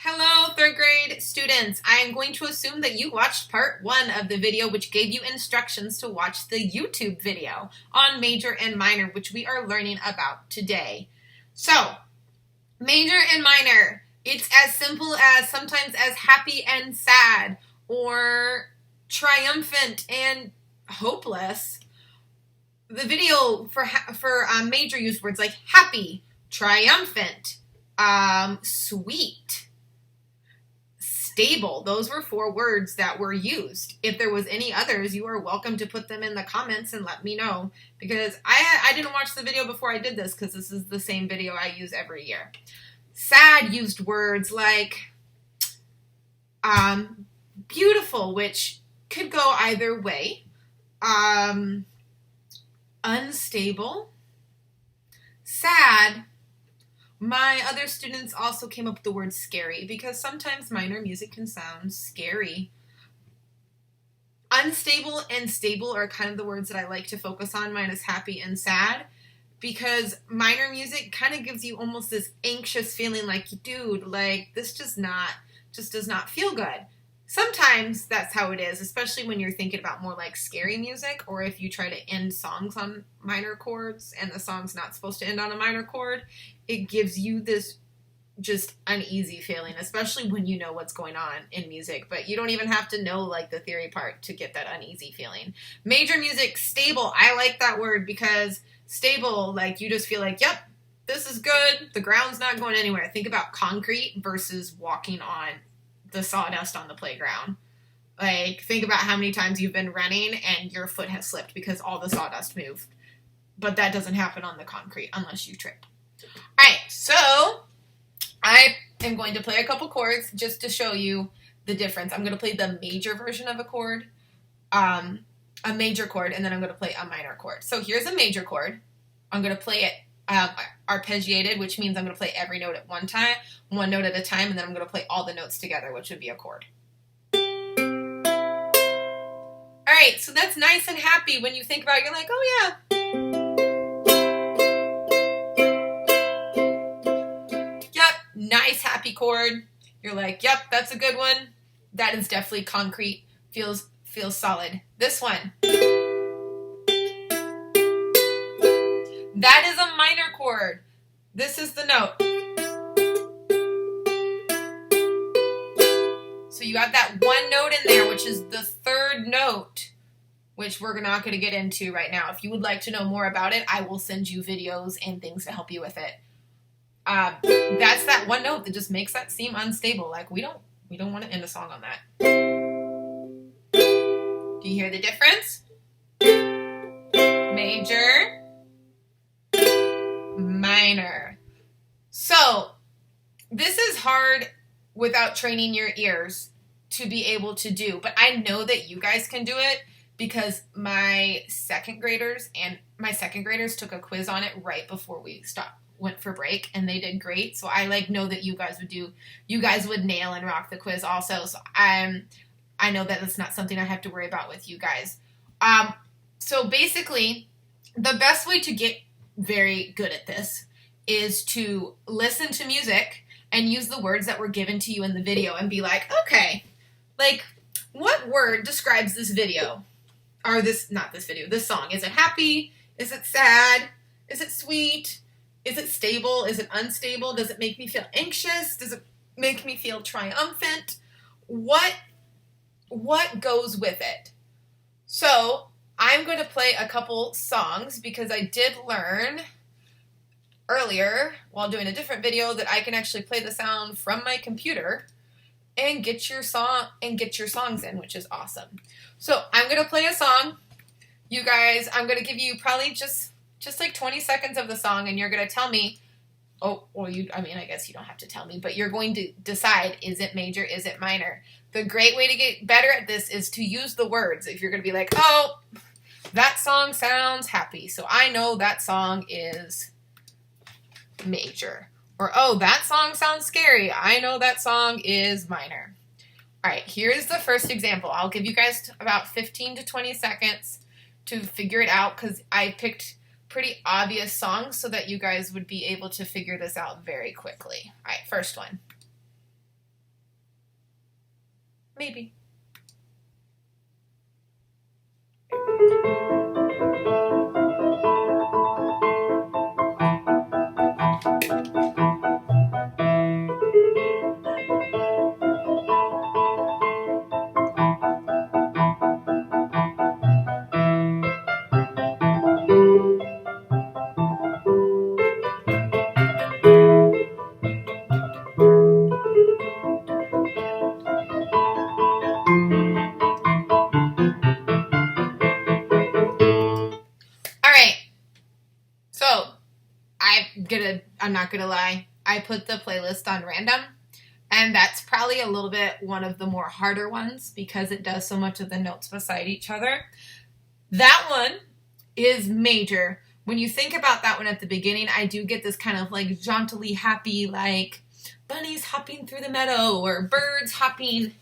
Hello, third grade students. I am going to assume that you watched part 1 of the video, which gave you instructions to watch the YouTube video on major and minor, which we are learning about today. So, major and minor, it's as simple as sometimes as happy and sad, or triumphant and hopeless. The video for major used words like happy, triumphant, sweet, stable. Those were 4 words that were used. If there was any others, you are welcome to put them in the comments and let me know, because I didn't watch the video before I did this, because this is the same video I use every year. Sad used words like beautiful, which could go either way. Unstable, sad. My other students also came up with the word scary, because sometimes minor music can sound scary. Unstable and stable are kind of the words that I like to focus on, minus happy and sad, because minor music kind of gives you almost this anxious feeling like, dude, like this just does not feel good. Sometimes that's how it is, especially when you're thinking about more like scary music, or if you try to end songs on minor chords and the song's not supposed to end on a minor chord, it gives you this just uneasy feeling, especially when you know what's going on in music, but you don't even have to know like the theory part to get that uneasy feeling. Major music, stable. I like that word because stable, like you just feel like, yep, this is good. The ground's not going anywhere. Think about concrete versus walking on the sawdust on the playground. Like, think about how many times you've been running and your foot has slipped because all the sawdust moved. But that doesn't happen on the concrete unless you trip. Alright, so I am going to play a couple chords just to show you the difference. I'm going to play the major version of a chord, a major chord, and then I'm going to play a minor chord. So here's a major chord. I'm going to play it arpeggiated, which means I'm going to play every note at one note at a time, and then I'm going to play all the notes together, which would be a chord. Alright, so that's nice and happy. When you think about it, you're like, oh yeah. Yep, nice happy chord. You're like, yep, that's a good one. That is definitely concrete. Feels solid. This one. That is a minor chord. This is the note. So you got that one note in there, which is the third note, which we're not going to get into right now. If you would like to know more about it, I will send you videos and things to help you with it. That's that one note that just makes that seem unstable. Like we don't want to end a song on that. Do you hear the difference? Major, minor. So this is hard without training your ears to be able to do, but I know that you guys can do it because my second graders took a quiz on it right before we went for break, and they did great. So I know that you guys would nail and rock the quiz also. So I know that it's not something I have to worry about with you guys. So basically, the best way to get very good at this is to listen to music and use the words that were given to you in the video and be like, okay, like what word describes this video? Or this song. Is it happy? Is it sad? Is it sweet? Is it stable? Is it unstable? Does it make me feel anxious? Does it make me feel triumphant? What goes with it? So I'm going to play a couple songs because I did learn earlier while doing a different video that I can actually play the sound from my computer and get your songs in, which is awesome. So I'm going to play a song. You guys, I'm going to give you probably just like 20 seconds of the song, and you're going to tell me, I guess you don't have to tell me, but you're going to decide, is it major, is it minor? The great way to get better at this is to use the words. If you're going to be like, oh, that song sounds happy, so I know that song is major. Or, oh, that song sounds scary, I know that song is minor. All right, here's the first example. I'll give you guys about 15 to 20 seconds to figure it out because I picked pretty obvious songs so that you guys would be able to figure this out very quickly. All right, first one. Maybe. All right. So I'm not gonna lie. I put the playlist on random, and that's probably a little bit one of the more harder ones because it does so much of the notes beside each other. That one is major. When you think about that one at the beginning, I do get this kind of like jauntily happy, like bunnies hopping through the meadow or birds hopping.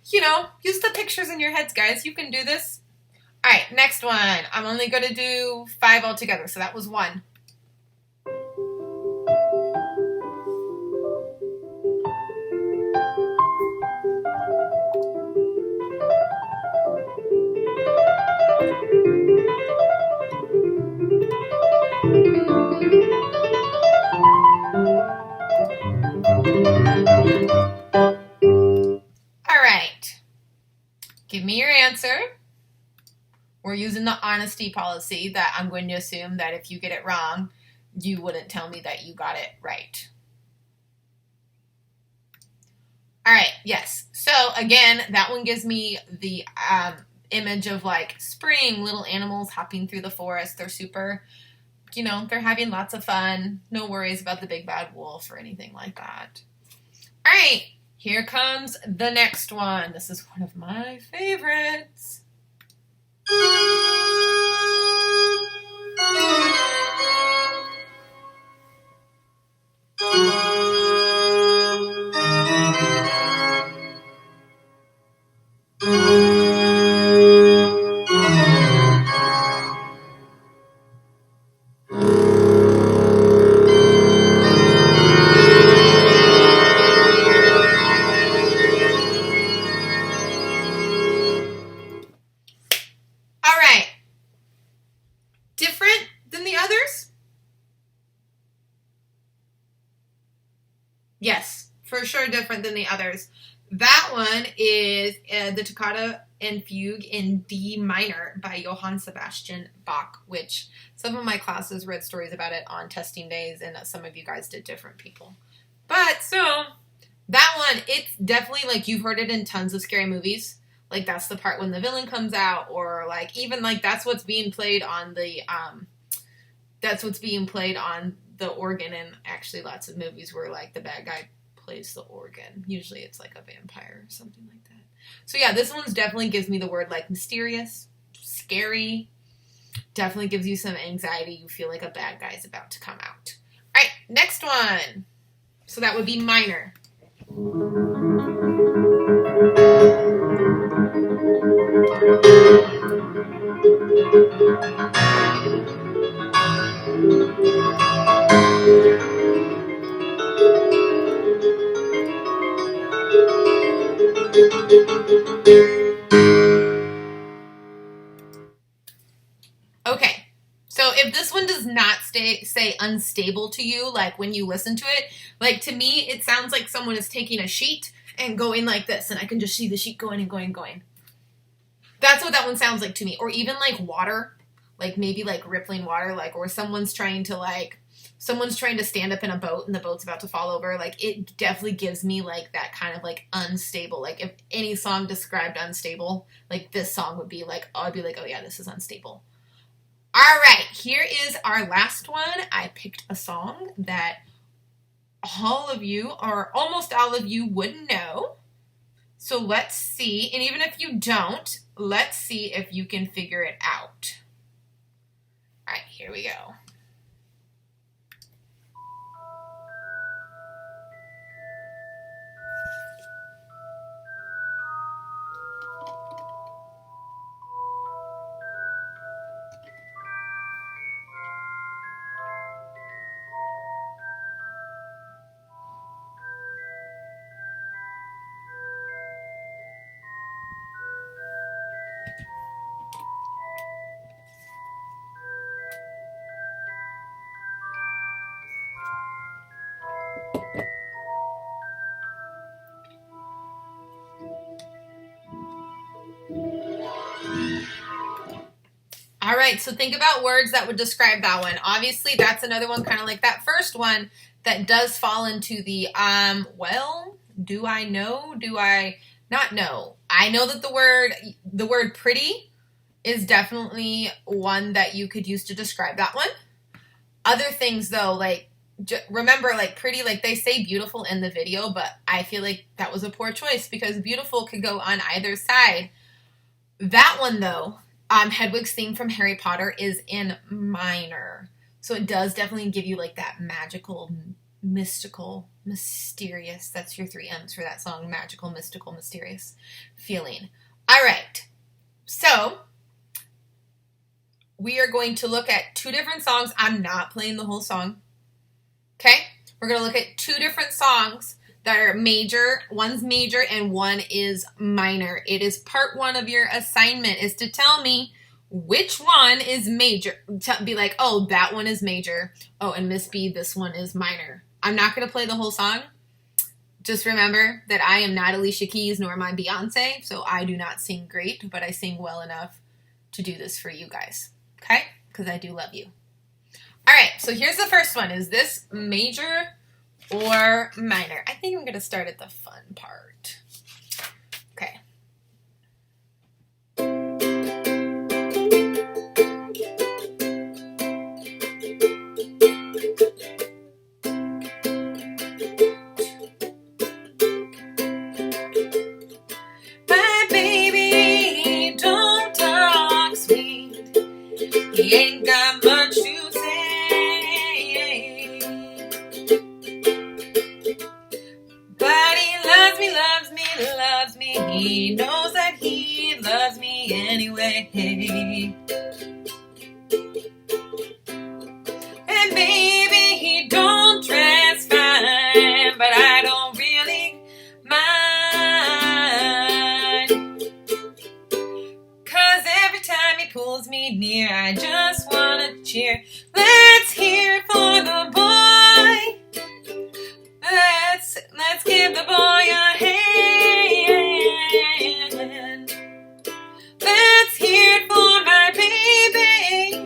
You know, use the pictures in your heads, guys. You can do this. All right, next one. I'm only going to do 5 altogether, so that was 1. All right. Give me your answer. We're using the honesty policy that I'm going to assume that if you get it wrong, you wouldn't tell me that you got it right. All right, yes. So again, that one gives me the image of like spring, little animals hopping through the forest. They're super, you know, they're having lots of fun. No worries about the big bad wolf or anything like that. All right, here comes the next one. This is one of my favorites. All right. Different than the others? Yes, for sure different than the others. That one is the Toccata and Fugue in D minor by Johann Sebastian Bach, which some of my classes read stories about it on testing days, and some of you guys did different people. But so that one, it's definitely like you've heard it in tons of scary movies. Like that's the part when the villain comes out, or like even like that's what's being played on the organ in actually lots of movies where like the bad guy plays the organ. Usually it's like a vampire or something like that. So yeah, this one's definitely gives me the word like mysterious, scary. Definitely gives you some anxiety. You feel like a bad guy is about to come out. All right, next one. So that would be minor. Okay, so if this one does not say unstable to you, like when you listen to it, like to me, it sounds like someone is taking a sheet and going like this, and I can just see the sheet going and going and going. That's what that one sounds like to me. Or even like water, like maybe like rippling water, like, or someone's trying to stand up in a boat and the boat's about to fall over. Like it definitely gives me like that kind of like unstable. Like if any song described unstable, like this song would be like, I'd be like, oh yeah, this is unstable. All right, here is our last one. I picked a song that all of you, or almost all of you, would know. So let's see, and even if you don't, let's see if you can figure it out. All right, here we go. right, so think about words that would describe that one. Obviously, that's another one kind of like that first one that does fall into the, well, do I know? Do I not know? I know that the word pretty is definitely one that you could use to describe that one. Other things, though, like, remember, like, pretty, like, they say beautiful in the video, but I feel like that was a poor choice because beautiful could go on either side. That one, though, Hedwig's theme from Harry Potter is in minor. So it does definitely give you, like, that magical, mystical, mysterious, that's your 3 M's for that song, magical, mystical, mysterious feeling. All right. So we are going to look at 2 different songs. I'm not playing the whole song. Okay? We're going to look at 2 different songs that are major. One's major and one is minor. It is part 1 of your assignment is to tell me which one is major. Be like, oh, that one is major. Oh, and Miss B, this one is minor. I'm not going to play the whole song. Just remember that I am not Alicia Keys nor am I Beyonce, so I do not sing great, but I sing well enough to do this for you guys. Okay? Because I do love you. All right, so here's the first one. Is this major or minor? I think I'm going to start at the fun part. Okay. My baby don't talk sweet. He ain't got much to say. But he loves me. He knows that he loves me anyway. And baby, he don't dress fine, but I don't really mind. 'Cause every time he pulls me near, I just wanna cheer. Let's hear it for the boy. Let's give the boy a hand. Let's hear it for my baby.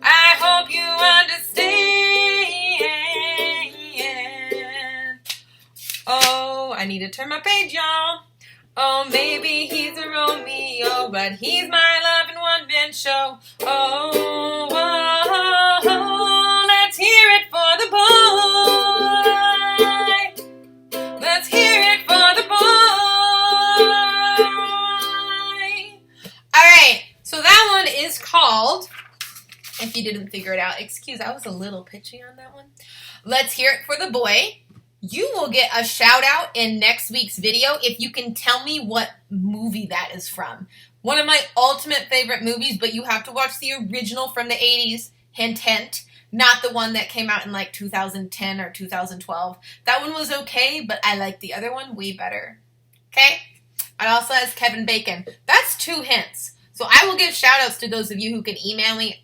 I hope you understand. Oh, I need to turn my page, y'all. Oh, maybe he's a Romeo, but he's my love in one-man show. Oh, oh, oh, let's hear it for the boy. Let's hear it for the boy. All right, so that one is called, if you didn't figure it out, excuse, I was a little pitchy on that one. Let's hear it for the boy. You will get a shout out in next week's video if you can tell me what movie that is from. One of my ultimate favorite movies, but you have to watch the original from the 80s, hint, hint, not the one that came out in like 2010 or 2012. That one was okay, but I like the other one way better. Okay? It also has Kevin Bacon. That's 2 hints. So I will give shout outs to those of you who can email me.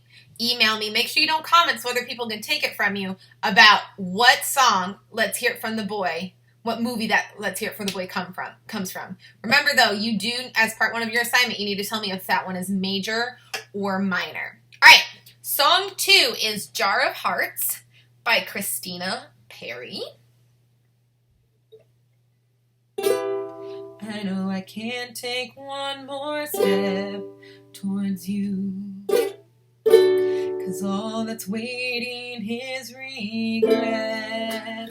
Make sure you don't comment so other people can take it from you about what song Let's Hear It From the Boy, what movie that Let's Hear It For the Boy comes from. Remember, though, you do, as part 1 of your assignment, you need to tell me if that one is major or minor. All right, song 2 is Jar of Hearts by Christina Perri. I know I can't take one more step towards you, 'cause all that's waiting is regret.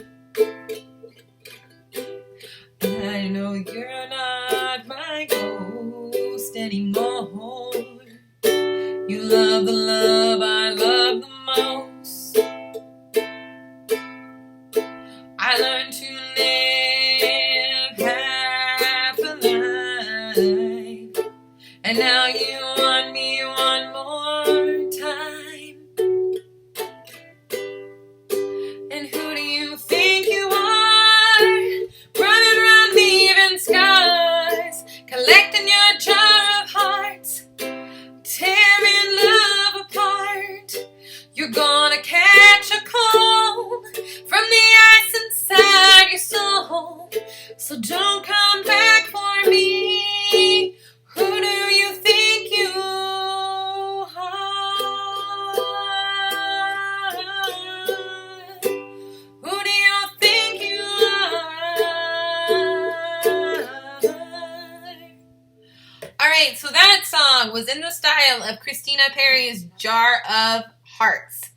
I know you're not my ghost anymore. You love the love I love the most. I learned to live half a life, and now you want me one more time. And who do you think you are? Running around leaving scars, collecting your jar of hearts, tearing love apart. You're gonna catch a cold from the ice inside your soul. So don't come back for me. Who do you think you are? was in the style of Christina Perri's Jar of Hearts.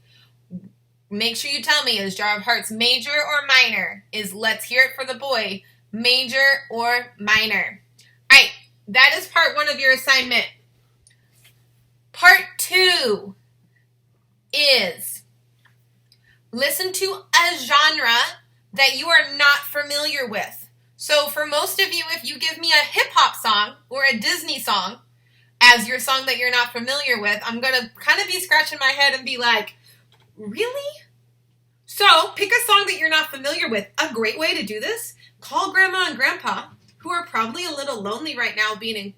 Make sure you tell me, is Jar of Hearts major or minor? Is Let's Hear It for the Boy major or minor? All right, that is part 1 of your assignment. Part 2 is listen to a genre that you are not familiar with. So for most of you, if you give me a hip-hop song or a Disney song as your song that you're not familiar with, I'm going to kind of be scratching my head and be like, really? So pick a song that you're not familiar with. A great way to do this, call Grandma and Grandpa, who are probably a little lonely right now being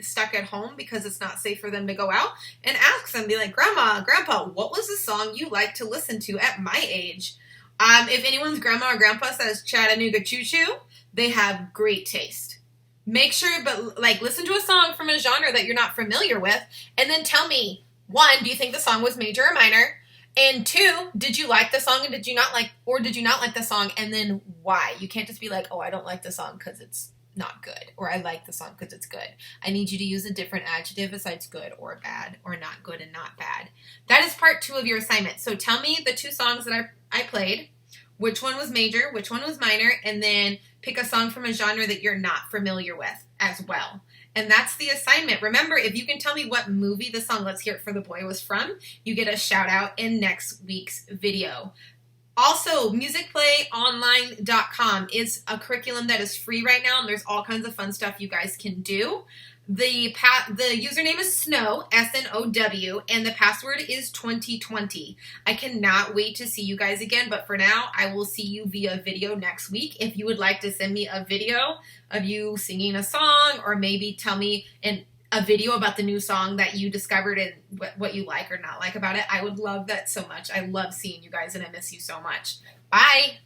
stuck at home because it's not safe for them to go out, and ask them, be like, Grandma, Grandpa, what was the song you like to listen to at my age? If anyone's grandma or grandpa says Chattanooga Choo Choo, they have great taste. Make sure, but listen to a song from a genre that you're not familiar with, and then tell me, 1, do you think the song was major or minor? And 2, did you like the song and did you not like the song, and then why? You can't just be like, oh, I don't like the song because it's not good, or I like the song because it's good. I need you to use a different adjective besides good or bad, or not good and not bad. That is part 2 of your assignment. So tell me the 2 songs that I played, which one was major, which one was minor, and then pick a song from a genre that you're not familiar with as well. And that's the assignment. Remember, if you can tell me what movie the song Let's Hear It for the Boy was from, you get a shout out in next week's video. Also, musicplayonline.com is a curriculum that is free right now, and there's all kinds of fun stuff you guys can do. The username is Snow, S-N-O-W, and the password is 2020. I cannot wait to see you guys again, but for now, I will see you via video next week. If you would like to send me a video of you singing a song, or maybe tell me a video about the new song that you discovered and what you like or not like about it, I would love that so much. I love seeing you guys, and I miss you so much. Bye!